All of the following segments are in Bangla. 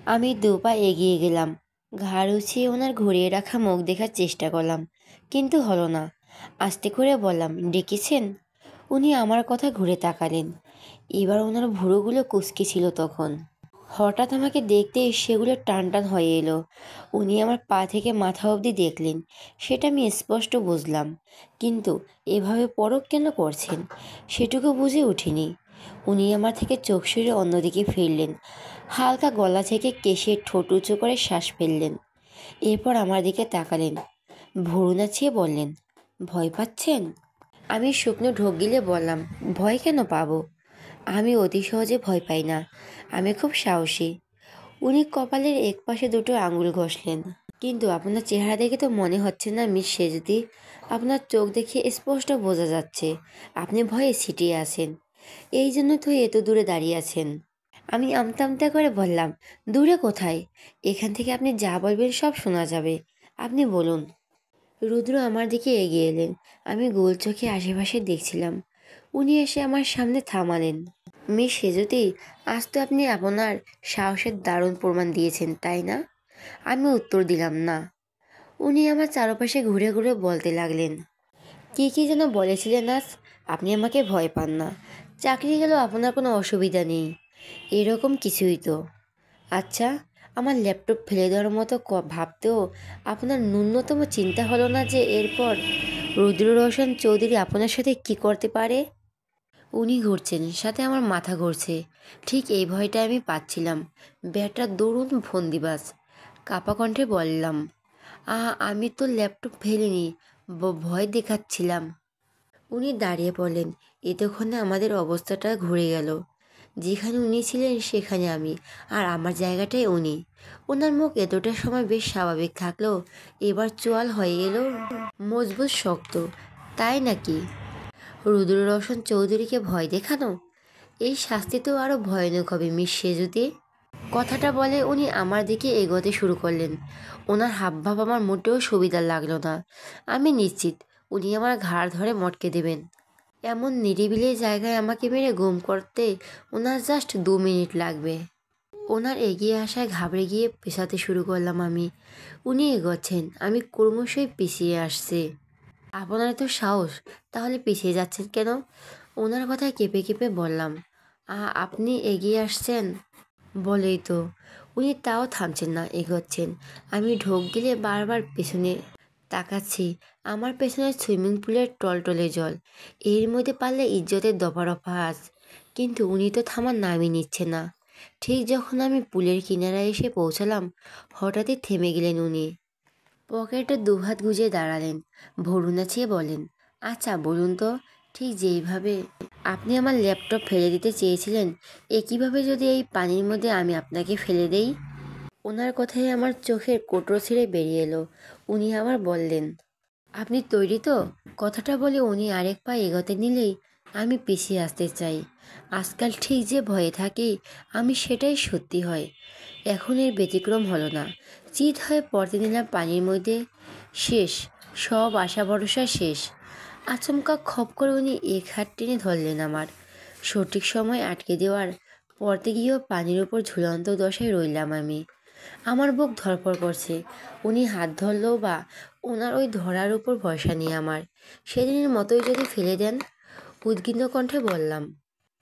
আমি দুপা এগিয়ে গেলাম, ঘাড় উঁচিয়ে ওনার ঘুরিয়ে রাখা মুখ দেখার চেষ্টা করলাম, কিন্তু হলো না। আস্তে করে বললাম, ডেকেছেন? উনি আমার কথা ঘুরে তাকালেন। এবার ওনার ভুরুগুলো কুঁচকে ছিল তখন। হঠাৎ আমাকে দেখতে সেগুলো টান টান হয়ে এলো। উনি আমার পা থেকে মাথা অবধি দেখলেন, সেটা আমি স্পষ্ট বুঝলাম, কিন্তু এভাবে পরখ কেন করছেন সেটুকু বুঝে উঠিনি। উনি আমার থেকে চোখ সরিয়ে অন্যদিকে ফিরলেন, হালকা গলা থেকে কেশের ঠোঁট উঁচু করে শ্বাস ফেললেন। এরপর আমার দিকে তাকালেন, ভুরু নাচিয়ে বললেন, ভয় পাচ্ছেন? আমি শুকনো ঢোক গিলে বললাম, ভয় কেন পাবো? আমি অতি সহজে ভয় পাই না, আমি খুব সাহসী। উনি কপালের একপাশে দুটো আঙুল ঘষলেন। কিন্তু আপনার চেহারা দেখে তো মনে হচ্ছে না মিস সেজদি। আপনার চোখ দেখে স্পষ্ট বোঝা যাচ্ছে আপনি ভয়ে ছিটিয়ে আছেন, এই জন্য তো এত দূরে দাঁড়িয়ে আছেন। আমি আমতা আমতা করে বললাম, দূরে কোথায়? এখান থেকে আপনি যা বলবেন সব শোনা যাবে, আপনি বলুন। রুদ্র আমার দিকে এগিয়ে এলেন। আমি গোল চোখে আশেপাশে দেখছিলাম। উনি এসে আমার সামনে থামালেন। মিস সেজুতি, আজ তো আপনি আপনার সাহসের দারুণ প্রমাণ দিয়েছেন, তাই না? আমি উত্তর দিলাম, না। উনি আমার চারপাশে ঘুরে ঘুরে বলতে লাগলেন, কি কি যেন বলেছিলেন আজ? আপনি আমাকে ভয় পান না, চাকরি গেলেও আপনার কোনো অসুবিধা নেই, এরকম কিছুই তো। আচ্ছা, আমার ল্যাপটপ ফেলে দেওয়ার মতো ভাবতেও আপনার ন্যূনতম চিন্তা হলো না যে এরপর রুদ্র রোশন চৌধুরী আপনার সাথে কি করতে পারে? উনি ঘুরছেন, সাথে আমার মাথা ঘুরছে। ঠিক এই ভয়টা আমি পাচ্ছিলাম। ব্যাটা দরুন ফন্দিবাজ। কাপা কণ্ঠে বললাম, আমি তো ল্যাপটপ ফেলিনি, ভয় দেখাচ্ছিলাম। উনি দাঁড়িয়ে পড়লেন। এতক্ষণে আমাদের অবস্থাটা ঘুরে গেল। যেখানে উনি ছিলেন সেখানে আমি, আর আমার জায়গাটাই উনি। ওনার মুখ এতটা সময় বেশ স্বাভাবিক থাকলেও এবার চোয়াল হয়ে এলো মজবুত শক্ত। তাই নাকি? রুদ্র রোশন চৌধুরীকে ভয় দেখানো? এই শাস্তি তো আরও ভয়ানক হবে মিস সেজুতি। কথাটা বলে উনি আমার দিকে এগোতে শুরু করলেন। ওনার হাবভাব আমার মোটেও সুবিধার লাগলো না। আমি নিশ্চিত উনি আমার ঘাড় ধরে মটকে দেবেন। এমন নিরিবিলি জায়গায় আমাকে মেরে গুম করতে ওনার জাস্ট 2 মিনিট লাগবে। ওনার এগিয়ে আসায় ঘাবড়ে গিয়ে পেছাতে শুরু করলাম আমি। উনি এগোচ্ছেন, আমি ক্রমশই পিছিয়ে আসছি। আপনার তো সাহস, তাহলে পিছিয়ে যাচ্ছেন কেন? ওনার কথায় কেঁপে কেঁপে বললাম, আপনি এগিয়ে আসছেন বলেই তো। উনি তাও থামছেন না, এগোচ্ছেন। আমি ঢোক গিলে বারবার পেছনে তাকাচ্ছি। আমার পেছনে সুইমিং পুলের টলটলে জল, এর মধ্যে পারলে ইজ্জতের দফারফা আজ। কিন্তু উনি তো থামার নামই নিচ্ছে না। ঠিক যখন আমি পুলের কিনারায় এসে পৌঁছালাম, হঠাৎই থেমে গেলেন উনি। পকেটে দুহাত গুজে দাঁড়ালেন, ভরু নাচিয়ে বলেন, আচ্ছা বলুন তো, ঠিক যেইভাবে আপনি আমার ল্যাপটপ ফেলে দিতে চেয়েছিলেন, একইভাবে যদি এই পানির মধ্যে আমি আপনাকে ফেলে দেই? ওনার কথায় আমার চোখের কোটর ছিঁড়ে বেরিয়ে এলো। উনি আবার বললেন, আপনি তৈরি তো? কথাটা বলে উনি আরেক পা এগোতে নিলেই আমি পিছিয়ে আসতে চাই। আজকাল ঠিক যে ভয়ে থাকি আমি, সেটাই সত্যি হয়। এখন এর ব্যতিক্রম হলো না। চিত হয়ে পড়তে নিলাম পানির মধ্যে। শেষ, সব আশা ভরসা শেষ। আচমকা খপ করে উনি এক হাত টেনে ধরলেন আমার। সঠিক সময় আটকে দেওয়ার পড়তে গিয়েও পানির উপর ঝুলন্ত দশায় রইলাম আমি। আমার বুক ধড়ফড় করছে। উনি হাত ধরলেও বা ওনার ওই ধরার উপর ভরসা নিয়ে আমার সেদিনের মতোই যদি ফেলে দেন। উদ্বিগ্ন কণ্ঠে বললাম,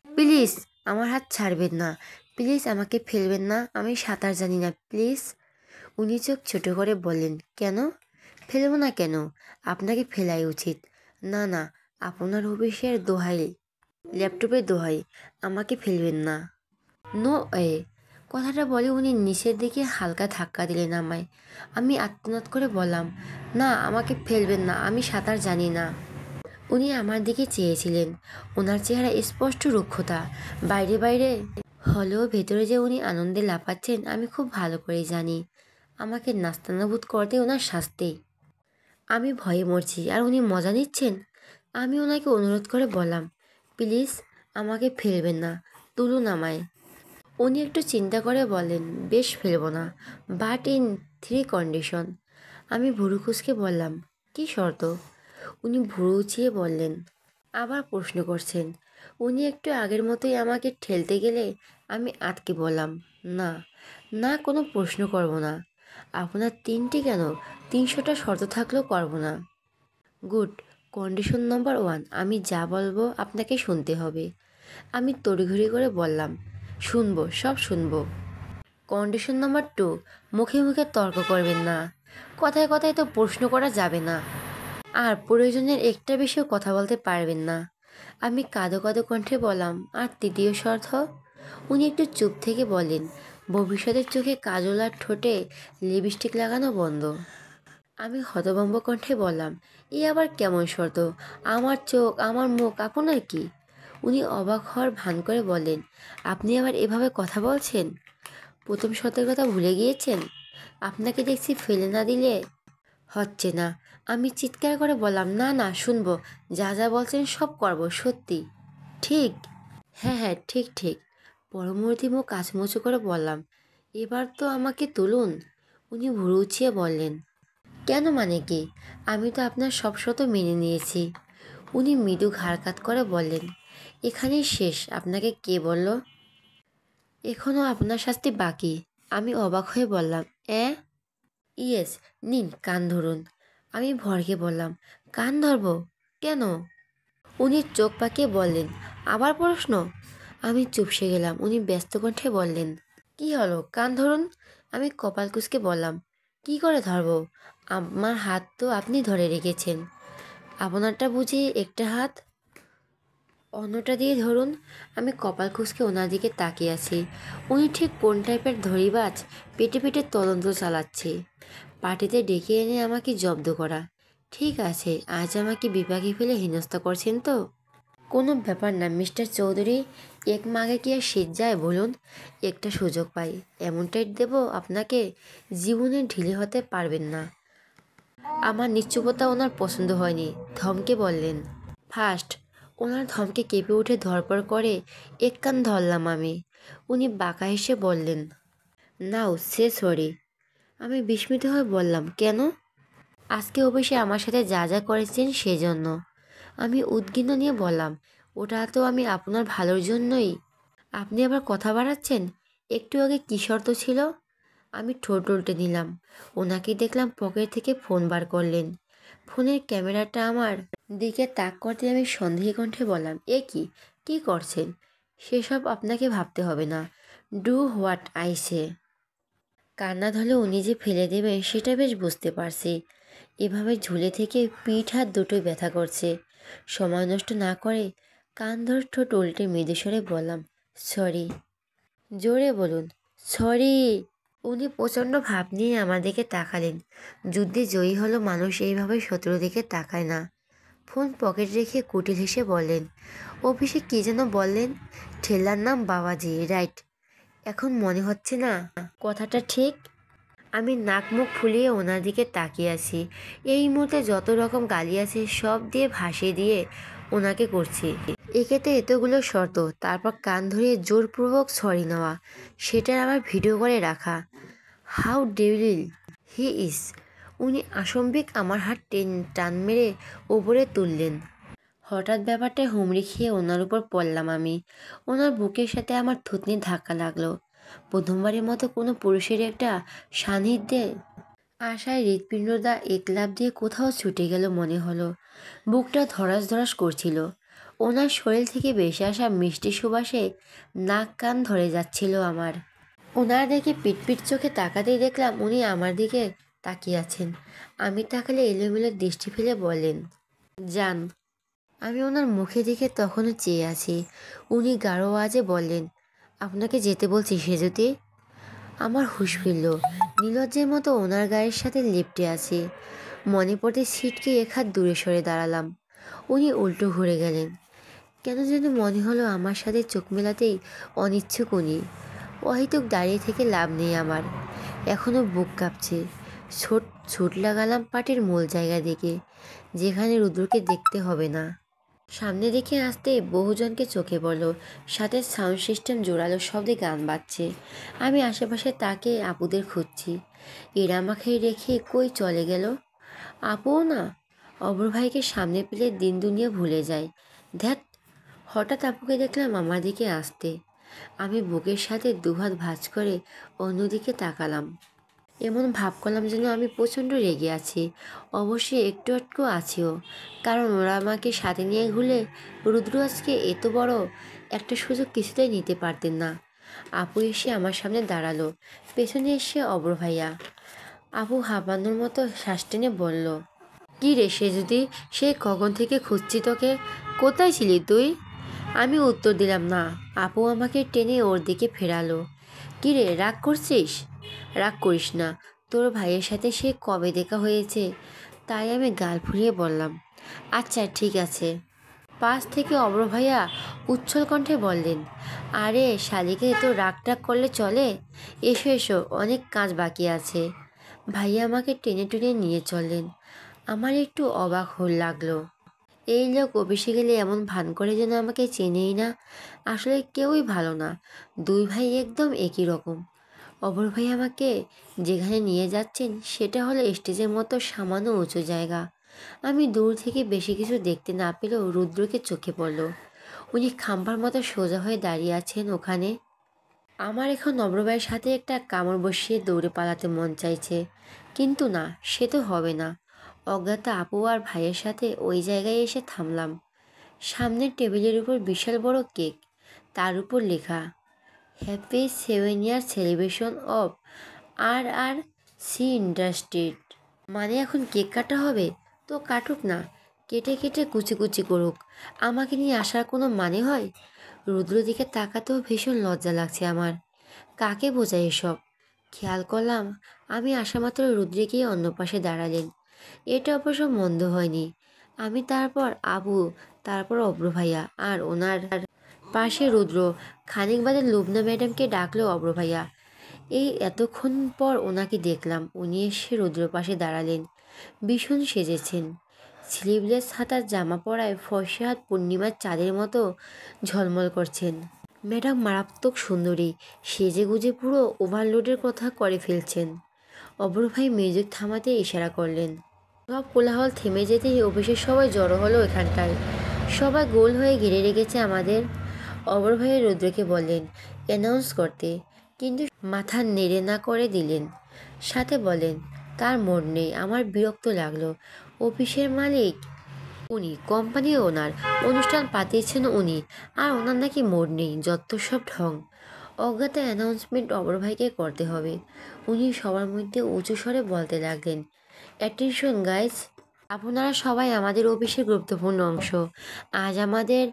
প্লিজ আমার হাত ছাড়বেন না, প্লিজ আমাকে ফেলবেন না, আমি সাঁতার জানি না, প্লিজ। উনি চোখ ছোট করে বললেন, কেন ফেলব না কেন? আপনাকে ফেলাই উচিত। না না, আপনার অফিসের দোহাই, ল্যাপটপের দোহাই, আমাকে ফেলবেন না। নো এ। কথাটা বলে উনি নিচের দিকে হালকা ধাক্কা দিলেন আমায়। আমি আর্তনাদ করে বললাম, না আমাকে ফেলবেন না, আমি সাঁতার জানি না। উনি আমার দিকে চেয়েছিলেন। ওনার চেহারা স্পষ্ট রুক্ষতা, বাইরে বাইরে হলেও ভেতরে যে উনি আনন্দে লাফাচ্ছেন আমি খুব ভালো করেই জানি। আমাকে নাস্তানাবুদ করতে ওনার শাস্তি। আমি ভয়ে মরছি আর উনি মজা নিচ্ছেন। আমি ওনাকে অনুরোধ করে বললাম, প্লিজ আমাকে ফেলবেন না, তুলুন আমায়। উনি একটু চিন্তা করে বলেন, বেশ ফেলবো না, বাট ইন 3 কন্ডিশন। আমি ভুরু কুঁচকে বললাম, কী শর্ত? উনি ভুরু উঁচিয়ে বললেন, আবার প্রশ্ন করছেন। উনি একটু আগের মতোই আমাকে ঠেলতে গেলে আমি আটকে বললাম, না, না, কোনো প্রশ্ন করব না। আপনার 3টি কেন, 300টা শর্ত থাকলেও করব না। গুড। কন্ডিশন নম্বর 1, আমি যা বলবো আপনাকে শুনতে হবে। আমি তড়িঘড়ি করে বললাম, শুনবো, সব শুনবো। কন্ডিশন নম্বর 2, মুখে মুখে তর্ক করবেন না। কথায় কথায় তো প্রশ্ন করা যাবে না। আর প্রয়োজনের একটা বিষয়ে কথা বলতে পারবেন না। আমি কাঁদো কাঁদো কণ্ঠে বললাম, আর তৃতীয় শর্ত? উনি একটু চুপ থেকে বলেন, ভবিষ্যতের চোখে কাজল আর ঠোঁটে লিপস্টিক লাগানো বন্ধ। আমি হতভম্ব কণ্ঠে বললাম, এ আবার কেমন শর্ত? আমার চোখ, আমার মুখ, আপনার কি? উনি অবাক হওয়ার ভান করে বলেন, আপনি আবার এভাবে কথা বলছেন? প্রথম শর্তের কথা ভুলে গিয়েছেন? আপনাকে দেখছি ফেলে না দিলে হচ্ছে না। আমি চিৎকার করে বললাম, না না, শুনবো, যা যা বলছেন সব করব, সত্যি। ঠিক? হ্যাঁ হ্যাঁ, ঠিক ঠিক। পরমূর্তি মুখ কাচমুচু করে বললাম, এবার তো আমাকে তুলুন। উনি ভুরু উঁচিয়ে বললেন, কেন, মানে কি? আমি তো আপনার সব শর্ত মেনে নিয়েছি। উনি মৃদু ঘাড় কাত করে বললেন, এখানেই শেষ? আপনাকে কে বলল? এখনও আপনার শাস্তি বাকি। আমি অবাক হয়ে বললাম, ইয়েস, নিন কান ধরুন। আমি ভরকে বললাম, কান ধরবো? কেন? উনি চোখ পাকিয়ে বললেন, আবার প্রশ্ন? আমি চুপসে গেলাম। উনি ব্যস্ত কণ্ঠে বললেন, কি হলো, কান ধরুন। আমি কপাল কুঁচকে বললাম, কি করে ধরবো? আমার হাত তো আপনি ধরে রেখেছেন। আপনারটা বুঝি একটা হাত, অন্যটা দিয়ে ধরুন। আমি কপাল কুঁচকে ওনার দিকে তাকিয়ে আছি। উনি ঠিক কোন টাইপের ধরিবাজ পেটে পেটে তদন্ত চালাচ্ছে। পার্টিতে ডেকে এনে আমাকে জব্দ করা। ঠিক আছে, আজ আমাকে বিপাকে ফেলে হেনস্থা করছেন তো? কোনো ব্যাপার না মিস্টার চৌধুরী, এক মাগে কি আর শীত যায় বলুন? একটা সুযোগ পাই, এমনটাই দেব আপনাকে, জীবনে ঢিলে হতে পারবেন না। আমার নিশ্চুপতা ওনার পছন্দ হয়নি, ধমকে বললেন। ফার্স্ট। ওনার ধমকে কেঁপে উঠে ধরপড় করে এক কান ধরলাম আমি। উনি বাঁকা হেসে বললেন, নাও সে সরি। আমি বিস্মিত হয়ে বললাম, কেন? আজকে অফিসে আমার সাথে যা যা করেছেন সেজন্য। আমি উদ্বিগ্ন নিয়ে বললাম, ওটা তো আমি আপনার ভালোর জন্যই। আপনি আবার কথা বাড়াচ্ছেন। একটু আগে কী শর্ত ছিল? আমি ঠোঁট উল্টে নিলাম। ওনাকে দেখলাম পকেট থেকে ফোন বার করলেন। ফোনের ক্যামেরাটা আমার দিকে তাক করতে আমি সন্দেহী কণ্ঠে বললাম, এ কি, কী করছেন? সেসব আপনাকে ভাবতে হবে না। Do what I say. কান্না ধরলে উনি যে ফেলে দেবেন সেটা বেশ বুঝতে পারছি। এভাবে ঝুলে থেকে পিঠ হাত দুটোই ব্যথা করছে। সময় নষ্ট না করে কান ধরে ঠোঁট উল্টে মৃদুস্বরে বললাম, সরি। জোরে বলুন, সরি। উনি প্রচণ্ড ভাব নিয়ে আমার দিকে তাকালেন। যুদ্ধে জয়ী হলো মানুষ এইভাবে শত্রুর দিকে তাকায় না। ফোন পকেট রেখে কুটিল হেসে বললেন, অফিসে কী যেন বললেন? ঠেলার নাম বাবাজি, রাইট? এখন মনে হচ্ছে না কথাটা ঠিক? আমি নাক মুখ ফুলিয়ে ওনার দিকে তাকিয়ে আছি। এই মুহূর্তে যত রকম গালি আছে সব দিয়ে ভাসিয়ে দিয়ে ওনাকে করছি। একেতে এতগুলো শর্ত, তারপর কান ধরিয়ে জোরপূর্বক সরি নেওয়া, সেটার আবার ভিডিও করে রাখা। How devil he is. উনি আসম্বিক আমার হাত টান মেরে উপরে তুললেন। হঠাৎ ব্যাপারটায় হুমড়ি খেয়ে ওনার উপর পড়লাম আমি। ওনার বুকের সাথে আমার থুতনির ধাক্কা লাগলো। প্রথমবারের মতো কোনো পুরুষের একটা সান্নিধ্যে আশায় হৃৎপিণ্ডটা এক লাফ দিয়ে কোথাও ছুটে গেল মনে হলো। বুকটা ধরাস ধরাস করছিল। ওনার শরীর থেকে ভেসে আসা মিষ্টি সুবাসে নাক কান ধরে যাচ্ছিল আমার। ওনার দিকে পিটপিট চোখে তাকাতেই দেখলাম উনি আমার দিকে তাকিয়ে আছেন। আমি তাকালে এলোমেলো দৃষ্টি ফেলে বলেন, যান। আমি ওনার মুখে দিকে তখনও চেয়ে আছি। উনি গাঢ় আওয়াজে বললেন, আপনাকে যেতে বলছি সেজুতি। আমার হুঁশ ফিরল। নীলজ্জের মতো ওনার গায়ের সাথে লেপ্টে আছি। মনে পড়তে ছিটকে এক হাত দূরে সরে দাঁড়ালাম। উনি উল্টো ঘুরে গেলেন। কেন যেন মনে হলো আমার সাথে চোখ মেলাতেই অনিচ্ছুক উনি। অহেতুক দাঁড়িয়ে থেকে লাভ নেই আমার। এখনও বুক কাঁপছে। ছুট লাগালাম পাটির মূল জায়গা দিকে, যেখানে রুদ্রকে দেখতে হবে না। সামনে দিকে আসতে বহুজনকে চোখে পড়ল। সাথে সাউন্ড সিস্টেম জোরালো শব্দে গান বাজছে। আমি আশেপাশে তাকে আপুদের খুঁজছি। এরা আমাকে রেখে কই চলে গেল? আপুও না। অপর ভাইকে সামনে পেলে দিন দুনিয়া ভুলে যায়। ধ্যাত। হঠাৎ আপুকে দেখলাম আমার দিকে আসতে। আমি বুকের সাথে দুহাত ভাঁজ করে অন্যদিকে তাকালাম। এমন ভাব করলাম যেন আমি প্রচণ্ড রেগে আছি। অবশ্যই একটু একটু আছিও, কারণ ওরা আমাকে সাথে নিয়ে ঘুরলে রুদ্র আজকে এত বড় একটা সুযোগ কিছুতেই নিতে পারতেন না। আপু এসে আমার সামনে দাঁড়ালো, পেছনে এসে অব্র ভাইয়া। আপু হাঁপানোর মতো শ্বাস টেনে বলল, কী রে সে যদি, সে কখন থেকে খুঁজছি তোকে, কোথায় ছিলি তুই? আমি উত্তর দিলাম না। আপু আমাকে টেনে ওর দিকে ফেরালো। কী রে, রাগ করছিস? রাগ করিস না, তোর ভাইয়ের সাথে সে কবে দেখা হয়েছে, তাই আমি গাল ফুলিয়ে বললাম, আচ্ছা ঠিক আছে। পাশ থেকে অব্র ভাইয়া উচ্ছল কণ্ঠে বললেন, আরে শালিকে তো রাগ টাগ করলে চলে, এসো এসো, অনেক কাজ বাকি আছে। ভাইয়া আমাকে টেনে টেনে নিয়ে চললেন। আমার একটু অবাক লাগলো। এই লোক অফিসে গেলে এমন ভান করে যেন আমাকে চেনেই না। আসলে কেউই ভালো না, দুই ভাই একদম একই রকম। অপর ভাই আমাকে যেখানে নিয়ে যাচ্ছেন সেটা হলো স্টেজের মতো সামান্য উঁচু জায়গা। আমি দূর থেকে বেশি কিছু দেখতে না পেলেও রুদ্রকে চোখে পড়ল। উনি খাম্বার মতো সোজা হয়ে দাঁড়িয়ে আছেন ওখানে। আমার এখন অব্রভাইয়ের সাথে একটা কামড় বসিয়ে দৌড়ে পালাতে মন চাইছে, কিন্তু না, সে তো হবে না। অজ্ঞাত আপু আর ভাইয়ের সাথে ওই জায়গায় এসে থামলাম। সামনের টেবিলের উপর বিশাল বড় কেক, তার উপর লেখা happy 7 year celebration of RRC industries. মানে এখন কেক কাটা হবে? তো কাটুক না, কেটে কেটে কুচি কুচি করুক, আমাকে নিয়ে আসার কোনো মানে হয়? রুদ্র দিকে তাকাতেও ভীষণ লজ্জা লাগছে আমার। কাকে বোঝায় এসব? খেয়াল করলাম আমি আসা মাত্র রুদ্রে গিয়ে অন্য পাশে দাঁড়ালেন। এটা অবশ্য মন্দ হয়নি। আমি, তারপর আবু, তারপর অব্র ভাইয়া, আর ওনার পাশে রুদ্র। খানিক বাদে লুবনা ম্যাডামকে ডাকলো অব্র ভাইয়া। এই এতক্ষণ পর ওনাকে দেখলাম। উনি এসে রুদ্র পাশে দাঁড়ালেন। ভীষণ সেজেছেন, স্লিভলেস হাতার জামা পরায় ফর্সা হাত পূর্ণিমার চাঁদের মতো ঝলমল করছেন। ম্যাডাম মারাত্মক সুন্দরী, সেজে গুজে পুরো ওভারলোডের কথা করে ফেলছেন। অব্র ভাই মিউজিক থামাতে ইশারা করলেন। সব কোলাহল থেমে যেতেই অফিসের সবাই জড়ো হলো এখানটায়। সবাই গোল হয়ে ঘিরে রেখেছে আমাদের। অব্র ভাই রুদ্রকে বললেন অ্যানাউন্স করতে, কিন্তু মাথা নেড়ে না করে দিলেন। সাথে বলেন, তার মন নেই। আমার বিরক্ত লাগলো। অফিসের মালিক উনি, কোম্পানি ওনার, অনুষ্ঠান পাতিয়েছেন উনি, আর ওনার নাকি মোড নেই। যত সব ঢং। অজ্ঞাত অ্যানাউন্সমেন্ট অপর ভাইকে করতে হবে। উনি সবার মধ্যে উঁচু স্বরে বলতে লাগলেন, অ্যাটেনশন গাইস, আপনারা সবাই আমাদের অফিসের গুরুত্বপূর্ণ অংশ। আজ আমাদের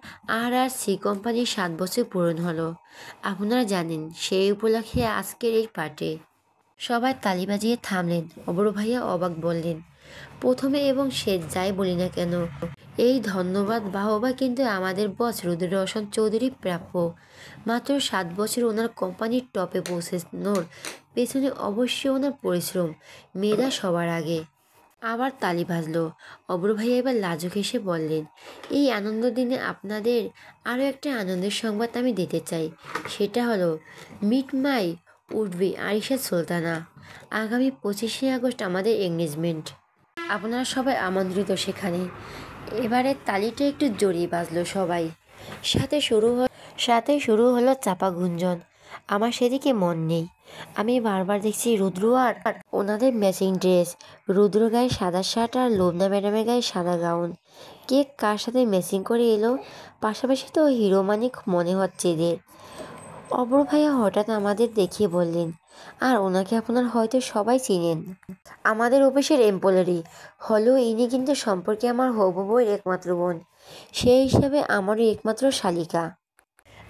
RRC কোম্পানির 7 বছর পূরণ হলো। আপনারা জানেন, সেই উপলক্ষে আজকের এই পার্টি। সবাই তালি বাজিয়ে থামলেন। অবর ভাইয়া অবাক বললেন, প্রথমে এবং শেষ যাই বলি না কেন, এই ধন্যবাদ বাহবা কিন্তু আমাদের বস রুদ্র রোশন চৌধুরী প্রাপ্য। মাত্র 7 বছর ওনার কোম্পানির টপে পৌঁছানোর পেছনে অবশ্যই ওনার পরিশ্রম, মেধা সবার আগে। আবার তালি বাজলো। অব্র ভাইয়া এবার লাজুক হেসে বললেন, এই আনন্দ দিনে আপনাদের আরও একটা আনন্দের সংবাদ আমি দিতে চাই। সেটা হলো meet my would be Arisha Sultana. আগামী 25শে আগস্ট আমাদের এঙ্গেজমেন্ট। আপনারা সবাই আমন্ত্রিত সেখানে। এবারে তালিটা একটু জোরেই বাজলো সবাই। সাথে শুরু হলো চাপা গুঞ্জন। আমার সেদিকে মন নেই। আমি বারবার দেখছি রুদ্র আর ওনাদের ম্যাচিং ড্রেস। রুদ্র গায়ে সাদা শার্ট আর লোবনা ম্যাডামের গায়ে সাদা গাউন। কেক কার সাথে ম্যাচিং করে এলো? পাশাপাশি তো হিরো মানিক মনে হচ্ছে এদের। অপর ভাইয়া হঠাৎ আমাদের দেখিয়ে বললেন, আর ওনাকে আপনার হয়তো সবাই চিনেন, আমাদের অফিসের এমপ্লয়ি হলেও ইনি কিন্তু সম্পর্কে আমার হবু বউয়ের একমাত্র বোন। সেই হিসাবে আমারও একমাত্র শালিকা।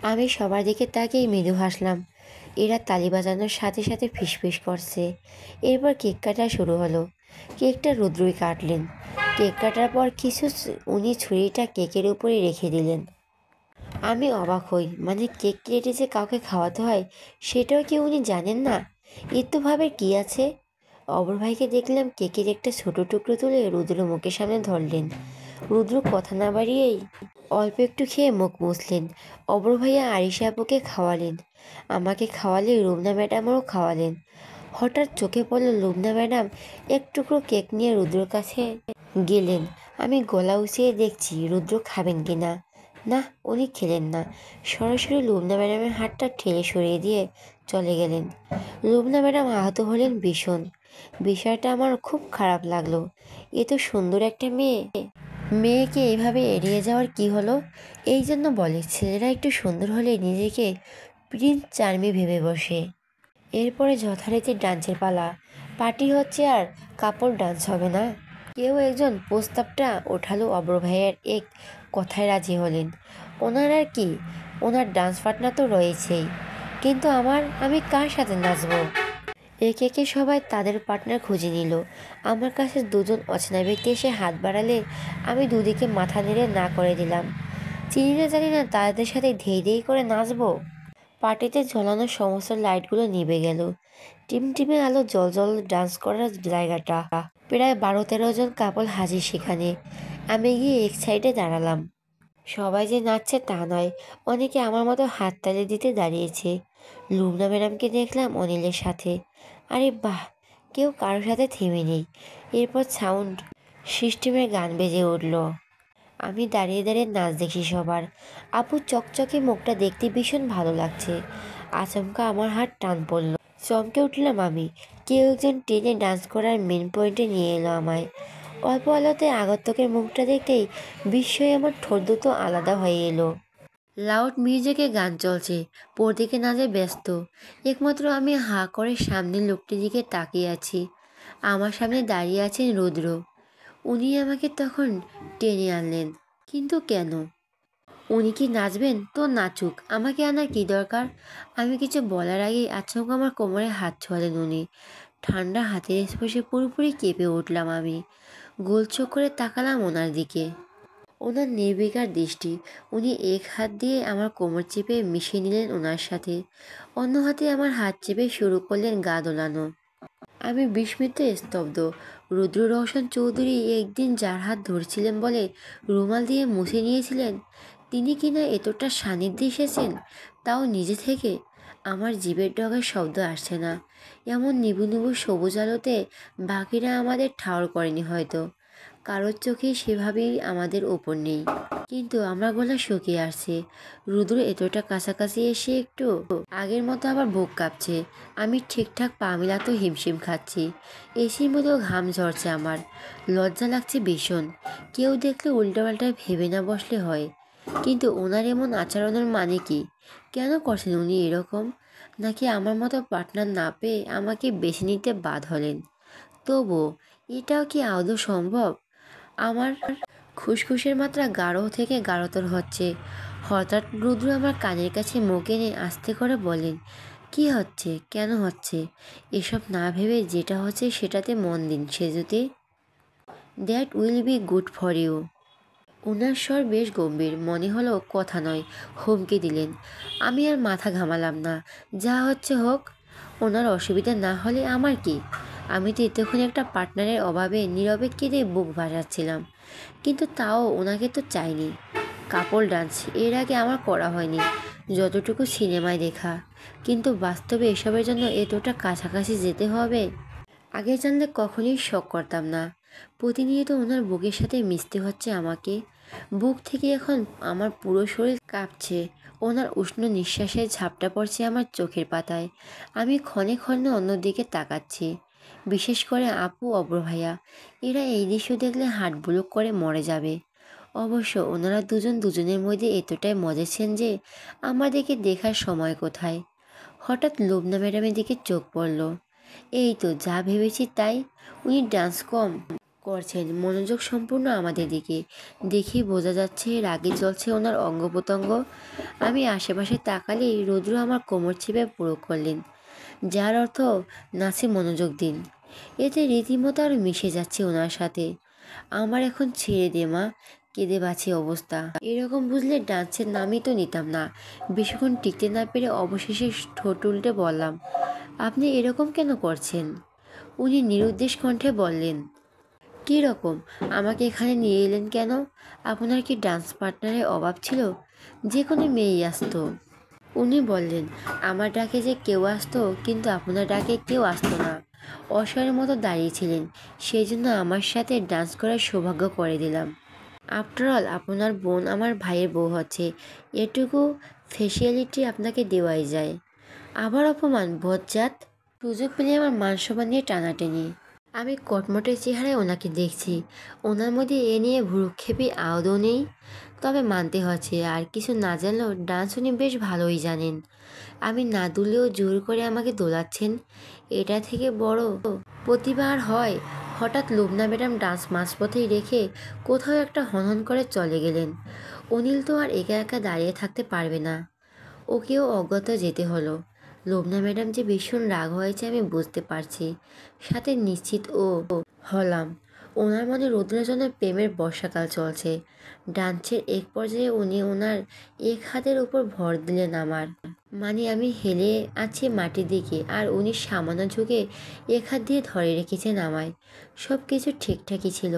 আমি সবার দিকে তাকিয়ে মৃদু হাসলাম। এরা তালি বাজানোর সাথে সাথে ফিসফিস করছে। এরপর কেক কাটা শুরু হলো। কেকটা রুদ্রই কাটলেন। কেক কাটার পর উনি ছুরিটা কেকের উপরে রেখে দিলেন। আমি অবাক হই, মানে কেক কেটে যে কাউকে খাওয়াতে হয় সেটাও কি উনি জানেন না? এর তো ভাবের কী আছে? অপর ভাইকে দেখলাম কেকের একটা ছোট টুকরো তুলে রুদ্র মুখের সামনে ধরলেন। রুদ্র কথা না বাড়িয়েই অল্প একটু খেয়ে মুখ মুছলেন। অপর ভাইয়া আরিশা আপুকে খাওয়ালেন, আমাকে খাওয়ালে রুবনা ম্যাডামও খাওয়ালেন। হঠাৎ চোখে পড়ল লুবনা ম্যাডাম এক টুকরো কেক নিয়ে রুদ্রর কাছে গেলেন। আমি গলা উঁচিয়ে দেখছি রুদ্র খাবেন কিনা। না, উনি খেলেন না। সরাসরি লুবনা ম্যাডামের হাতটা ঠেলে সরিয়ে দিয়ে চলে গেলেন। লুবনা ম্যাডাম আহত হলেন ভীষণ। বিষয়টা আমার খুব খারাপ লাগলো। এ তো সুন্দর একটা মেয়ে, মেয়েকে এভাবে এড়িয়ে যাওয়ার কি হলো? এই জন্য বলে ছেলেরা একটু সুন্দর হলে নিজেকে প্রিন্স চার্মি ভেবে বসে। এরপরে যথারীতি ডান্সের পালা। পার্টি হচ্ছে আর কাপড় ডান্স হবে না? কেউ একজন প্রস্তাবটা ওঠালো, অব্র ভাইয়ের এক কথায় রাজি হলেন। ওনার আর কি, ওনার ডান্স পার্টনার তো রয়েছেই, কিন্তু আমি কার সাথে নাচবো? একে একে সবাই তাদের পার্টনার খুঁজে নিল। আমার কাছে দুজন অচেনা ব্যক্তি এসে হাত বাড়ালে আমি দুদিকে মাথা নেড়ে না করে দিলাম। চিনি না জানি না তাদের সাথে ধেই ধেই করে নাচবো? পার্টিতে ঝোলানো সমস্ত লাইটগুলো নিভে গেল। টিমটিমে আলো জ্বলজ্বল ডান্স করার জায়গাটা। প্রায় 12-13 জন কাপল হাজির সেখানে। আমি গিয়ে এক সাইডে দাঁড়ালাম। সবাই যে নাচছে তা নয়, অনেকে আমার মতো হাততালি দিতে দাঁড়িয়েছে। লুবনা ম্যাডামকে দেখলাম অনিলের সাথে। আরে বাহ, কেউ কারোর সাথে থেমে নেই। এরপর সাউন্ড সিস্টেমের গান বেজে উঠল। আমি দাঁড়িয়ে দাঁড়িয়ে নাচ দেখি সবার। আপুর চকচকে মুখটা দেখতে ভীষণ ভালো লাগছে। আচমকা আমার হাত টান পড়ল। চমকে উঠলাম আমি। কেউ একজন টেনে ডান্স করার মেন পয়েন্টে নিয়ে এলো আমায়। অল্প আলোতে আগন্তুকের মুখটা দেখতেই বিস্ময়ে আমার ঠোঁট দুটো আলাদা হয়ে এলো। লাউড মিউজিকে গান চলছে, পরদিকে নাচে ব্যস্ত। একমাত্র আমি হাঁ করে সামনের লোকটির দিকে তাকিয়ে আছি। আমার সামনে দাঁড়িয়ে আছেন রুদ্র। উনি আমাকে তখন টেনে আনলেন। কিন্তু কেন? উনি কি নাচবেন তো নাচুক, আমাকে আনার কি দরকার? আমি কিছু বলার আগেই আচমকা আমার কোমরে হাত ছোঁয়ালেন উনি। ঠান্ডা হাতের স্পর্শে পুরোপুরি কেঁপে উঠলাম আমি। গোল চোখ করে তাকালাম ওনার দিকে। ওনার নির্বিকার দৃষ্টি। উনি এক হাত দিয়ে আমার কোমর চেপে মিশিয়ে নিলেন ওনার সাথে, অন্য হাতে আমার হাত চেপে শুরু করলেন গা দোলানো। আমি বিস্মিত স্তব্ধ। রুদ্র রওশন চৌধুরী একদিন যার হাত ধরছিলেন বলে রুমাল দিয়ে মুছে নিয়েছিলেন, তিনি কিনা এতটা সান্নিধ্যে এসেছেন, তাও নিজে থেকে। আমার জিভের ডগায় শব্দ আসছে না। এমন নিবু নিবু সবুজ আলোতে বাকিরা আমাদের ঠাউর করেনি হয়তো। কারোর চোখে সেভাবেই আমাদের ওপর নেই, কিন্তু আমার গলা শুকিয়ে আসছে। রুদ্র এতটা কাছাকাছি এসে একটু আগের মতো আবার বুক কাঁপছে। আমি ঠিকঠাক পা মিলাতে হিমশিম খাচ্ছি। এসির মধ্যেও ঘাম ঝরছে আমার। লজ্জা লাগছে ভীষণ। কেউ দেখলে উল্টাপাল্টায় ভেবে না বসলে হয়, কিন্তু ওনার এমন আচরণের মানে কি? কেন করছেন উনি এরকম? নাকি আমার মতো পার্টনার না পেয়ে আমাকে বেছে নিতে বাদ হলেন? তবুও এটাও কি আদৌ সম্ভব? আমার খুসখুসের মাত্রা গাঢ় থেকে গাঢ়তর হচ্ছে। হঠাৎ রুদ্র আমার কানের কাছে মুখ এনে আস্তে করে বলেন, কি হচ্ছে, কেন হচ্ছে? এসব না ভেবে যেটা হচ্ছে সেটাতে মন দিন সেজুতে। That will be good for you. ওনার স্বর বেশ গম্ভীর, মনে হলো কথা নয়, হুমকি দিলেন। আমি আর মাথা ঘামালাম না। যা হচ্ছে হোক, ওনার অসুবিধা না হলে আমার কি? আমি তো এতক্ষণ একটা পার্টনারের অভাবে নীরবে কেঁদে বুক ভাসাচ্ছিলাম, কিন্তু তাও ওনাকে তো চাইনি। কাপল ডান্স এর আগে আমার করা হয়নি, যতটুকু সিনেমায় দেখা, কিন্তু বাস্তবে এসবের জন্য এতটা কাছাকাছি যেতে হবে? আগে জানলে কখনোই শখ করতাম না। প্রতিনিয়ত ওনার বুকের সাথে মিশতে হচ্ছে আমাকে। বুক থেকে এখন আমার পুরো শরীর কাঁপছে। ওনার উষ্ণ নিঃশ্বাসের ঝাপটা পড়ছে আমার চোখের পাতায়। আমি ক্ষণে ক্ষণে অন্যদিকে তাকাচ্ছি, বিশেষ করে আপু, অব্র ভাইয়া। এরা এই দৃশ্য দেখলে হার্ট ব্লক করে মরে যাবে। অবশ্য ওনারা দুজন দুজনের মধ্যে এতটাই মজেছেন যে আমাদেরকে দেখার সময় কোথায়। হঠাৎ লুবনা ম্যাডামের দিকে চোখ পড়ল। এই তো যা ভেবেছি তাই, উনি ডান্স কম করছেন, মনোযোগ সম্পূর্ণ আমাদের দিকে। দেখি বোঝা যাচ্ছে রাগে জ্বলছে ওনার অঙ্গ প্রত্যঙ্গ। আমি আশেপাশে তাকালেই রুদ্র আমার কোমর চেপে পুরো করলেন, যার অর্থ নাচে মনোযোগ দিন। এতে রীতিমতো আর মিশে যাচ্ছে ওনার সাথে। আমার এখন ছেড়ে দে মা, কেঁদে বাঁচি অবস্থা। এরকম বুঝলে ডান্সের নামই তো নিতাম না। বেশিক্ষণ টিকতে না পেরে অবশেষে ঠোঁট উল্টে বললাম, আপনি এরকম কেন করছেন? উনি নিরুদ্দেশ কণ্ঠে বললেন, কী রকম? আমাকে এখানে নিয়ে এলেন কেন? আপনার কি ডান্স পার্টনারের অভাব ছিল? যে কোনো মেয়েই আসতো। উনি বললেন, আমার ডাকে যে কেউ আসতো, কিন্তু আপনার ডাকে কেউ আসতো না। অসহায়ের মতো দাঁড়িয়েছিলেন, সেই জন্য আমার সাথে ডান্স করার সৌভাগ্য করে দিলাম। আফটার অল আপনার বোন আমার ভাইয়ের বউ হচ্ছে, এটুকু ফেসিয়ালিটি আপনাকে দেওয়াই যায়। আবার অপমান, বজ্জাত। সুযোগ পেলে আমার মান সম্মান নিয়ে টানাটানি। আমি কটমটের চেহারায় ওনাকে দেখছি, ওনার মধ্যে এ নিয়ে ভ্রুক্ষেপই আদৌ নেই। তবে মানতে হচ্ছে, আর কিছু না জানলেও ডান্স উনি বেশ ভালোই জানেন। আমি না দুললেও জোর করে আমাকে দোলাচ্ছেন, এটা থেকে বড় প্রতিভা আর হয়? হঠাৎ লুবনা ম্যাডাম ডান্স মাঝপথেই রেখে কোথাও একটা হনহন করে চলে গেলেন। অনিল তো আর একা একা দাঁড়িয়ে থাকতে পারবে না, ওকেও অজ্ঞাত যেতে হলো। লুবনা ম্যাডাম যে ভীষণ রাগ হয়েছে আমি বুঝতে পারছি, সাথে নিশ্চিত ও হলাম ওনার মনে রুদ্রের জন্য প্রেমের বর্ষাকাল চলছে। ডান্সের এক পর্যায়ে উনি ওনার এক হাতের উপর ভর দিলেন আমার, মানে আমি হেলে আছি মাটির দিকে, আর উনি সামান্য ঝুঁকে এক হাত দিয়ে ধরে রেখেছেন আমায়। সব কিছু ঠিকঠাকই ছিল।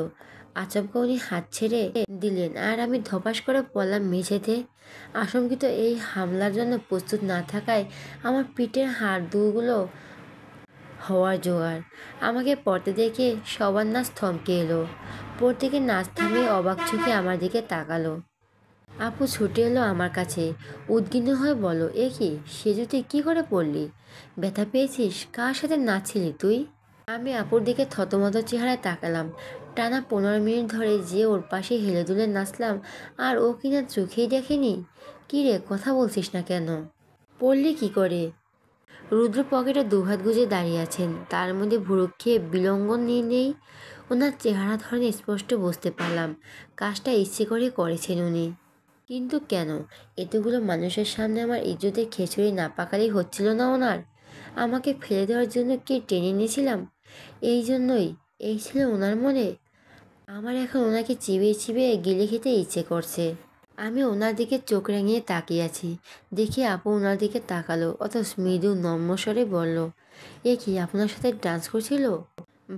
আচমকা উনি হাত ছেড়ে দিলেন আর আমি ধপাস করে পড়লাম মেঝেতে। আশঙ্কিত এই হামলার জন্য প্রস্তুত না থাকায় আমার পিঠের হাড় দুগুলো হওয়ার জোগাড়। আমাকে পড়তে দেখে সবার নাচ থমকে এলো। প্রত্যেকে নাচ থামিয়ে অবাক চোখে আমার দিকে তাকালো। আপু ছুটে এলো আমার কাছে, উদ্বিগ্ন হয়ে বলল, এ কি সেজে তুই কী করে পড়লি? ব্যথা পেয়েছিস? কার সাথে নাচছিলি তুই? আমি আপুর দিকে থতমত চেহারায় তাকালাম। টানা 15 মিনিট ধরে যে ওর পাশে হেলে দুলে নাচলাম, আর ও কিনা চোখেই দেখেনি। কী রে, কথা বলছিস না কেন? পড়লি কি করে? রুদ্র পকেটে দুহাত গুজে দাঁড়িয়ে আছেন, তার মধ্যে ভুরু খেয়ে বিলম্বন নিয়ে নেই। ওনার চেহারা ধরনে স্পষ্ট বুঝতে পারলাম কাজটা ইচ্ছে করে করেছেন উনি। কিন্তু কেন? এতগুলো মানুষের সামনে আমার ইজ্জতের খিচুড়ি না পাকালেই হচ্ছিল না ওনার? আমাকে ফেলে দেওয়ার জন্য কি টেনে নিয়েছিলাম? এই জন্যই এই ছিল ওনার মনে? আমার এখন ওনাকে চিবিয়ে চিবিয়ে গিলে খেতে ইচ্ছে করছে। আমি ওনার দিকে চোখ রাঙিয়ে তাকিয়ে আছি, দেখি আপু ওনার দিকে তাকালো, অত মৃদু নম্র স্বরে বলল, এ কি আপনার সাথে ডান্স করছিল?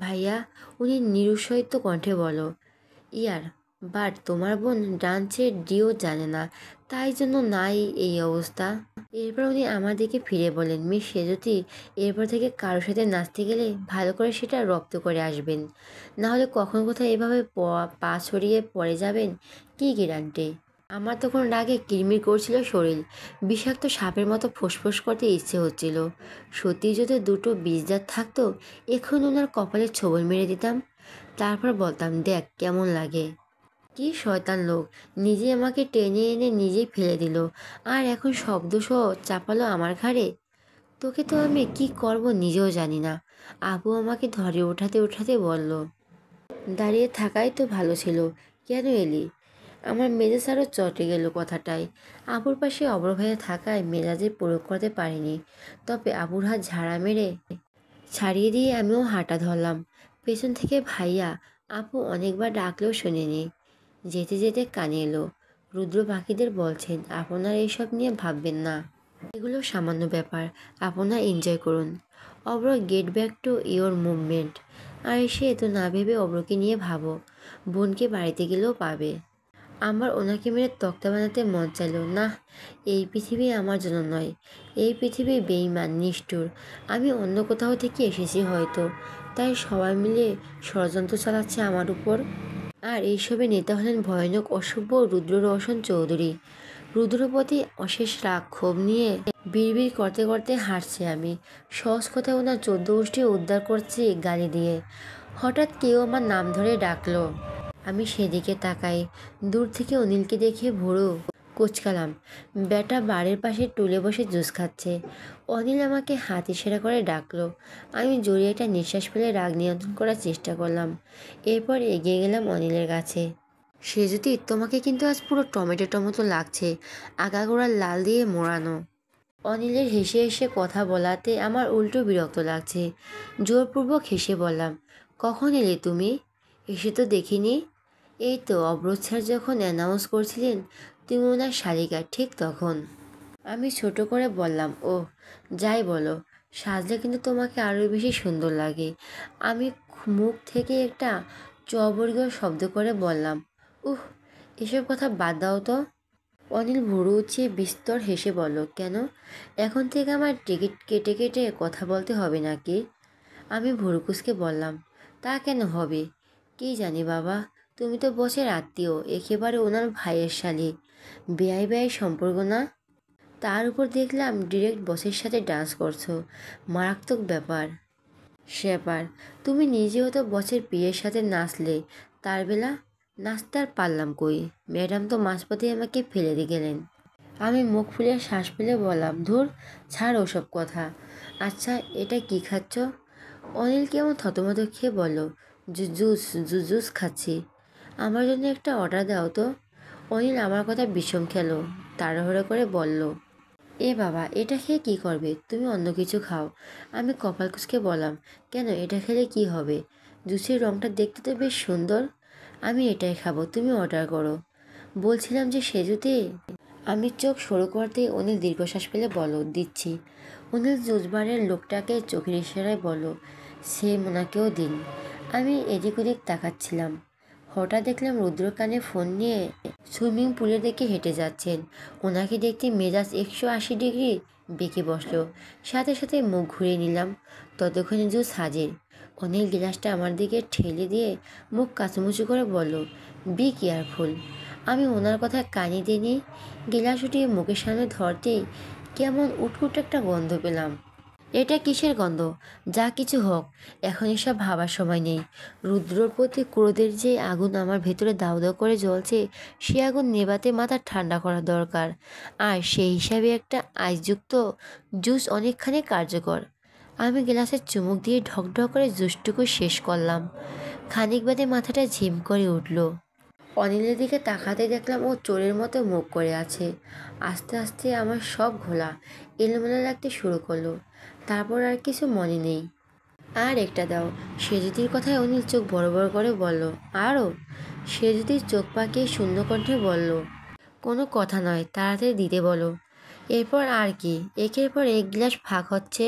ভাইয়া, উনি নিরুৎসাহিত কণ্ঠে বলল, ইয়ার, বাট তোমার বোন ডান্সের ডিও জানে না, তাই জন্য নাই এই অবস্থা। এরপর উনি আমার দিকে ফিরে বলেন, মিস সেজুতি, এরপর থেকে কারোর সাথে নাচতে গেলে ভালো করে সেটা রপ্ত করে আসবেন, না হলে কখন কোথায় এভাবে পা ছড়িয়ে পড়ে যাবেন কি গ্যারান্টি? আমার তখন রাগে কিরমির করছিল শরীর, বিষাক্ত সাপের মতো ফোঁসফোঁস করতে ইচ্ছে হচ্ছিল। সত্যি যদি দুটো বীজদাঁত থাকতো, এখন ওনার কপালে ছোবল মেরে দিতাম, তারপর বলতাম, দেখ কেমন লাগে। কি শয়তান লোক, নিজে আমাকে টেনে এনে নিজেই ফেলে দিল, আর এখন শব্দসহ চাপালো আমার ঘাড়ে। তোকে তো আমি কি করব নিজেও জানি না। আপু আমাকে ধরে ওঠাতে ওঠাতে বলল, দাঁড়িয়ে থাকাই তো ভালো ছিল, কেন এলি? আমার মেজাজ আরও চটে গেল কথাটায়। আপুর পাশে অব্র ভাইয়া থাকায় মেজাজে প্রয়োগ করতে পারিনি। তবে আপুর হাত ঝাড়া মেরে ছাড়িয়ে দিয়ে আমিও হাঁটা ধরলাম। পেছন থেকে ভাইয়া আপু অনেকবার ডাকলেও শোনেনি। যেতে যেতে কানে এলো, রুদ্র পাখিদের বলছেন, আপনার এইসব নিয়ে ভাববেন না, এগুলো সামান্য ব্যাপার, আপনারা এনজয় করুন। Abhra, get back to your movement. আর এসে এত না ভেবে অব্রকে নিয়ে ভাবো, বোনকে বাড়িতে গেলেও পাবে। আমার ওনাকে মেরে তক্তা বানাতে মন চাইল না। এই পৃথিবী আমার জন্য নয়, এই পৃথিবী বেইমান, নিষ্ঠুর। আমি অন্য কোথাও থেকে এসেছি হয়তো, তাই সবাই মিলে ষড়যন্ত্র চালাচ্ছে আমার উপর। আর এইসবে নেতা হলেন ভয়ানক অশুভ রুদ্র রোশন চৌধুরী। রুদ্রের প্রতি অশেষ রাগ ক্ষোভ নিয়ে বিড়বিড় করতে করতে হাঁটছি আমি। সহজ কথায় ওনার 14 গোষ্ঠী উদ্ধার করছি গালি দিয়ে। হঠাৎ কেউ আমার নাম ধরে ডাকলো। আমি সেদিকে তাকাই, দূর থেকে অনিলকে দেখে ভুরু কুঁচকালাম। ব্যাটা বাড়ির পাশে টুলে বসে জুস খাচ্ছে। অনিল আমাকে হাত ইশারা করে ডাকলো। আমি জোরে একটা নিঃশ্বাস ফেলে রাগ নিয়ন্ত্রণ করার চেষ্টা করলাম। এরপর এগিয়ে গেলাম অনিলের কাছে। সে যদি, তোমাকে কিন্তু আজ পুরো টমেটো মতো লাগছে, আগাগোড়া লাল দিয়ে মোড়ানো। অনিলের হেসে হেসে কথা বলাতে আমার উল্টো বিরক্ত লাগছে। জোরপূর্বক হেসে বললাম, কখন এলে তুমি? এসে তো দেখিনি। এই তো অবরোধ স্যার যখন অ্যানাউন্স করছিলেন তুমি ওনার শালিকা, ঠিক তখন। আমি ছোট করে বললাম, ও যাই বলো, সাজলে কিন্তু তোমাকে আরও বেশি সুন্দর লাগে। আমি মুখ থেকে একটা চবর্গীয় শব্দ করে বললাম, উহ, এসব কথা বাদ দাও তো। অনিল ভুরু উঁচিয়ে বিস্তর হেসে বলল, কেন, এখন থেকে আমার টিকিট কেটে কেটে কথা বলতে হবে নাকি? আমি ভুরু কুঁচকে বললাম, তা কেন হবে? কি জানি বাবা, তুমি তো বসের আত্মীয়, একেবারে ওনার ভাইয়ের শালী। বেয়াই বেয়াই সম্পর্ক না? তার উপর দেখলাম ডিরেক্ট বসের সাথে ডান্স করছো। মারাত্মক ব্যাপার। স্যাপার, তুমি নিজেও তো বসের বিয়ের সাথে নাচলে। তার বেলা নাচতে আর পারলাম কই? ম্যাডাম তো মাঝপথে আমাকে ফেলে দিয়ে গেলেন। আমি মুখ ফুলে শ্বাস ফেলে বললাম, ধুর, ছাড় ওসব কথা। আচ্ছা, এটা কি খাচ্ছ? অনিল কেমন থতমত খেয়ে বলল, জুস জুস খাচ্ছি। আমার জন্য একটা অর্ডার দাও তো। অনিল আমার কথা বিষম খেলো, তাড়াহুড়ো করে বলল, এ বাবা, এটা খেয়ে কি করবে? তুমি অন্য কিছু খাও। আমি কপাল কুঁচকে বললাম, কেন, এটা খেলে কি হবে? জুসের রঙটা দেখতে তো বেশ সুন্দর। আমি এটাই খাবো, তুমি অর্ডার করো। বলছিলাম যে সেজুতে। আমি চোখ সরু করতেই অনিল দীর্ঘশ্বাস ফেলে বলো, দিচ্ছি। অনিল জুসবারের লোকটাকে চোখের ইশারায় বলো, সে ওনাকেও দিন। আমি এদিক ওদিক তাকাচ্ছিলাম। হঠাৎ দেখলাম রুদ্র কানে ফোন নিয়ে সুইমিং পুলের দিকে হেঁটে যাচ্ছেন। ওনাকে দেখতে মেজাজ 180 ডিগ্রি বেঁকে বসলো। সাথে সাথে মুখ ঘুরিয়ে নিলাম। ততক্ষণে জুস হাজির। অনিল গ্লাসটা আমার দিকে ঠেলে দিয়ে মুখ কাচুমুচু করে বলল, বি কেয়ারফুল। আমি ওনার কথা কানে দিইনি। গ্লাস উঠিয়ে মুখের সামনে ধরতেই কেমন উটকুট একটা গন্ধ পেলাম। এটা কিসের গন্ধ? যা কিছু হোক, এখন এসব ভাবার সময় নেই। রুদ্রর প্রতি ক্রোধের যে আগুন আমার ভেতরে দাউ দাউ করে জ্বলছে, সে আগুন নেভাতে মাথা ঠান্ডা করা দরকার। আর সেই হিসাবে একটা আইসযুক্ত জুস অনেকখানি কার্যকর। আমি গ্লাসের চুমুক দিয়ে ঢকঢক করে জুসটুকু শেষ করলাম। খানিক বাদে মাথাটা ঝিম করে উঠল। অনিলের দিকে তাকাতে দেখলাম ও চোরের মতো মুখ করে আছে। আস্তে আস্তে আমার সব ঘোলা এলোমেলো লাগতে শুরু করলো। তারপর আর কিছু মনে নেই। আর একটা দাও। সেজুতির কথায় অনিল চোখ বড় বড় করে বলল, আরও? সেজুতির চোখ পাকিয়ে শূন্য কণ্ঠে বলল, কোনো কথা নয়, তাড়াতাড়ি দিতে বলো। এরপর আর কি, একের পর এক গ্লাস ফাঁক হচ্ছে।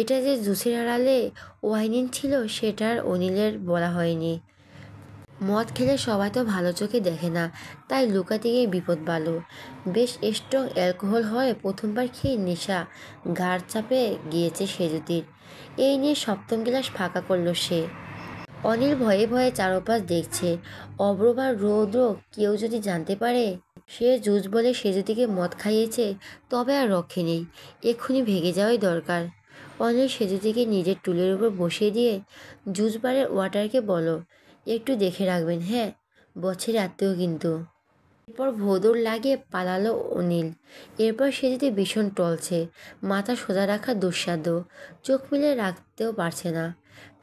এটা যে জুসের আড়ালে ওয়াইনিন ছিল সেটা আর অনিলের বলা হয়নি। মদ খেলে সবাই তো ভালো চোখে দেখে না, তাই লুকাতে গিয়ে বিপদ বাড়ল। বেশ স্ট্রং অ্যালকোহল হয়, প্রথমবার খেয়ে নেশা ঘাড় চাপে গিয়েছে সেজুতির। এই নিয়ে সপ্তম গ্লাস ফাঁকা করলো সে। অনিল ভয়ে ভয়ে চারপাশ দেখছে। অব্র বা রৌদ্র কেউ যদি জানতে পারে সে জুস বলে সেজুতিকে মদ খাইয়েছে, তবে আর রক্ষে নেই, এক্ষুনি ভেগে যাওয়াই দরকার। অনিল সেজুতিকে নিজের টুলের উপর বসিয়ে দিয়ে জুস বারের ওয়াটারকে বলো, একটু দেখে রাখবেন, হ্যাঁ, বছরের আত্মীয় কিন্তু। এরপর ভোঁদড় লাগিয়ে পালালো অনিল। এরপর সে যদি ভীষণ টলছে, মাথা সোজা রাখা দুঃসাধ্য, চোখ মেলে রাখতেও পারছে না।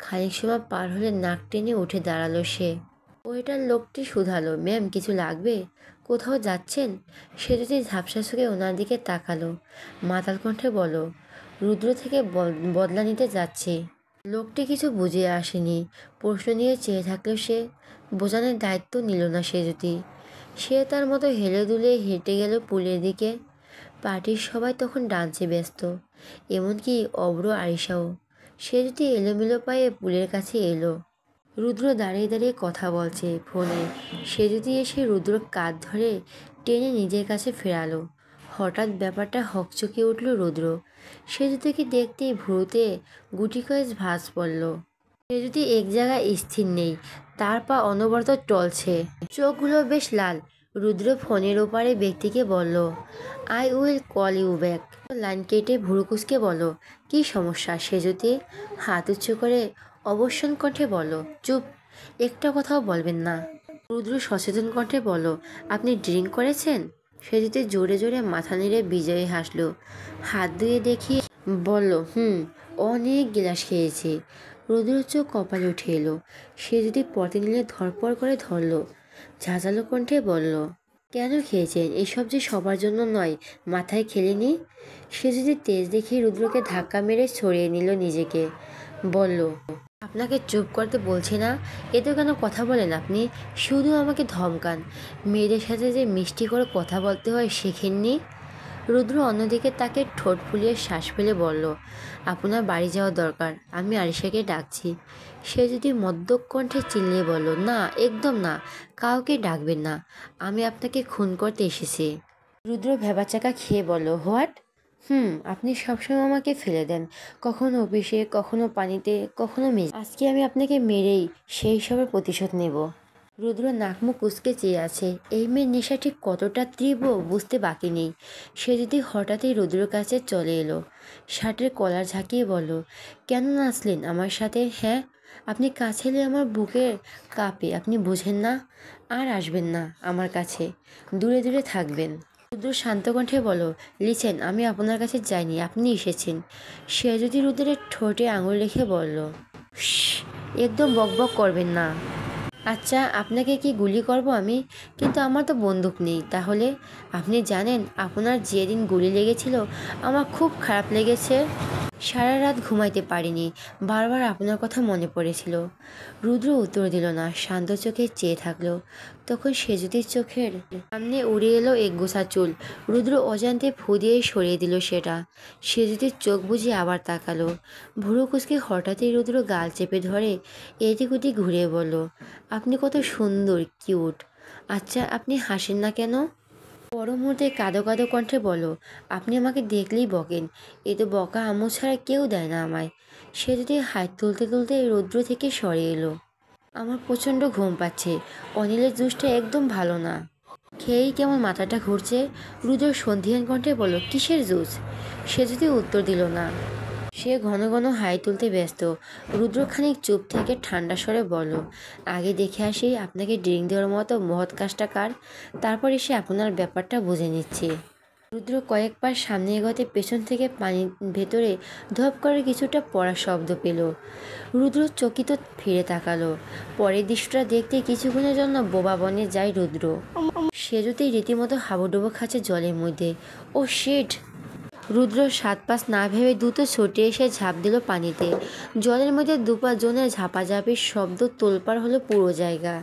খানিক সময় পার হলে নাক টেনে উঠে দাঁড়ালো সে। ওইটার লোকটি শুধালো, ম্যাম, কিছু লাগবে? কোথাও যাচ্ছেন? সে যদি ঝাপসা চোখে ওনার দিকে তাকালো। মাতাল কণ্ঠে বলো, রুদ্র থেকে বদলা নিতে যাচ্ছি। লোকটি কিছু বুঝে আসেনি। প্রশ্ন নিয়ে চেয়ে থাকলেও সে বোঝানোর দায়িত্ব নিল না সেজুতি। সে তার মতো হেলে দুলে হেঁটে গেল পুলের দিকে। পার্টির সবাই তখন ডান্সে ব্যস্ত, এমনকি অব্র আরিশাও। সে যদি এলোমেলো পায়ে পুলের কাছে এলো। রুদ্র দাঁড়িয়ে দাঁড়িয়ে কথা বলছে ফোনে। সে যদি এসে রুদ্র কাঁধ ধরে টেনে নিজের কাছে ফেরালো। হঠাৎ ব্যাপারটা হকচকে উঠল রুদ্র। সে যদিকে দেখতেই ভ্রুতে গুটি কয়েক ভাঁজ পড়ল। সে যদি এক জায়গায় স্থির নেই, তার পা অনবরত টলছে, চোখগুলো বেশ লাল। রুদ্র ফোনের ওপারে ব্যক্তিকে বলল, I will call you back. Line কেটে ভুরু কুঁচকে বলো, কী সমস্যা? সে যদি হাত উঁচু করে অবসান কণ্ঠে বলো, চুপ, একটা কথাও বলবেন না। রুদ্র সচেতন কণ্ঠে বলো, আপনি ড্রিঙ্ক করেছেন? সে যদি জোরে জোরে মাথা নেড়ে বিজয়ী হাসলো। হাত ধুয়ে দেখিয়ে বলল, অনেক গ্লাস খেয়েছি। রুদ্র চোখ কপালে উঠে এলো। সে যদি পথে নিলে ধরপড় করে ধরলো। ঝাঁঝালো কণ্ঠে বলল, কেন খেয়েছেন? এসব যে সবার জন্য নয়, মাথায় খেলেনি? সে যদি তেজ দেখিয়ে রুদ্রকে ধাক্কা মেরে ছড়িয়ে নিল নিজেকে। বলল, আপনাকে চুপ করতে বলছি না, এত কেন কথা বলেন আপনি? শুধু আমাকে ধমকান। মেয়েদের সাথে যে মিষ্টি করে কথা বলতে হয় শেখেননি? রুদ্র অন্যদিকে তাকে ঠোঁট ফুলিয়ে শ্বাস ফেলে বলল, আপনার বাড়ি যাওয়া দরকার, আমি আরিশাকে ডাকছি। সে যদি মদ্যপ কণ্ঠে চিল্লিয়ে বলল, না, একদম না, কাউকে ডাকবেন না, আমি আপনাকে খুন করতে এসেছি। রুদ্র ভ্যাবাচাকা খেয়ে বলল, হোয়াট? আপনি সবসময় আমাকে ফেলে দেন, কখনো অফিসে, কখনো পানিতে, কখনো মেঝে। আজকে আমি আপনাকে মেরেই সেই সবের প্রতিশোধ নেব। রুদ্র নাকমুখ কুঁচকে চেয়ে আছে। এই মেয়ের নেশা ঠিক কতটা তীব্র বুঝতে বাকি নেই। সে যদি হঠাৎই রুদ্রর কাছে চলে এলো, শার্টের কলার ঝাঁকিয়ে বলল, কেন নাচলেন আমার সাথে? হ্যাঁ, আপনি কাছে এলে আমার বুকের কাঁপে। আপনি বুঝেন না? আর আসবেন না আমার কাছে, দূরে দূরে থাকবেন। রুদ্র শান্ত কণ্ঠে বলো, লিছেন, আমি আপনার কাছে যাইনি, আপনি এসেছেন। সে যদি রুদ্রের ঠোঁটে আঙুল রেখে বলল, একদম বকবক করবেন না। আচ্ছা, আপনাকে কি গুলি করব আমি? কিন্তু আমার তো বন্দুক নেই। তাহলে? আপনি জানেন, আপনার যেদিন গুলি লেগেছিল আমার খুব খারাপ লেগেছে। সারা রাত ঘুমাইতে পারিনি, বারবার আপনার কথা মনে পড়েছিল। রুদ্র উত্তর দিল না, শান্ত চোখে চেয়ে থাকলো। তখন সেজুতির চোখের সামনে উড়ে এলো একগোছা চুল। রুদ্র অজান্তে ফু দিয়ে সরিয়ে দিল সেটা। সেজুতির চোখ বুঝে আবার তাকালো। ভুরু কুঁচকে হঠাৎই রুদ্র গাল চেপে ধরে এদিক ওদিক ঘুরিয়ে বলল, আপনি কত সুন্দর, কিউট। আচ্ছা, আপনি হাসেন না কেন? পর মুহূর্তে কাঁদো কাঁদো কণ্ঠে বলো, আপনি আমাকে দেখলেই বকেন। এ তো বকা আম্মু ছাড়া কেউ দেয় না আমায়। সে যদি হাত তুলতে তুলতে রৌদ্র থেকে সরে এলো। আমার প্রচণ্ড ঘুম পাচ্ছে। অনিলের জুসটা একদম ভালো না, খেয়েই কেমন মাথাটা ঘুরছে। রুদ্র সন্ধিহান কণ্ঠে বলল, কিসের জুস? সে যদি উত্তর দিল না। সে ঘন ঘন হাই তুলতে ব্যস্ত। রুদ্র খানিক চুপ থেকে ঠান্ডা স্বরে বলল, আগে দেখে আসি আপনাকে ড্রিঙ্ক দেওয়ার মতো মহৎ কাজটা কার, তারপর এসে আপনার ব্যাপারটা বুঝে নিচ্ছি। রুদ্র কয়েক পা সামনে এগোতে পেছন থেকে পানির ভেতরে ধপ করে কিছুটা পড়া শব্দ পেল। রুদ্র চকিত ফিরে তাকালো। পরের দৃশ্যটা দেখতে কিছুক্ষণের জন্য বোবা বনে যায় রুদ্র। সে যদি রীতিমতো হাবুডুবু খাচ্ছে জলের মধ্যে। ও শিট! রুদ্র সাত পাঁচ না ভেবে দ্রুত ছুটে এসে ঝাঁপ দিল পানিতে। জলের মধ্যে দুপা জনের ঝাপাঝাপির শব্দ তোলপাড় হলো পুরো জায়গা।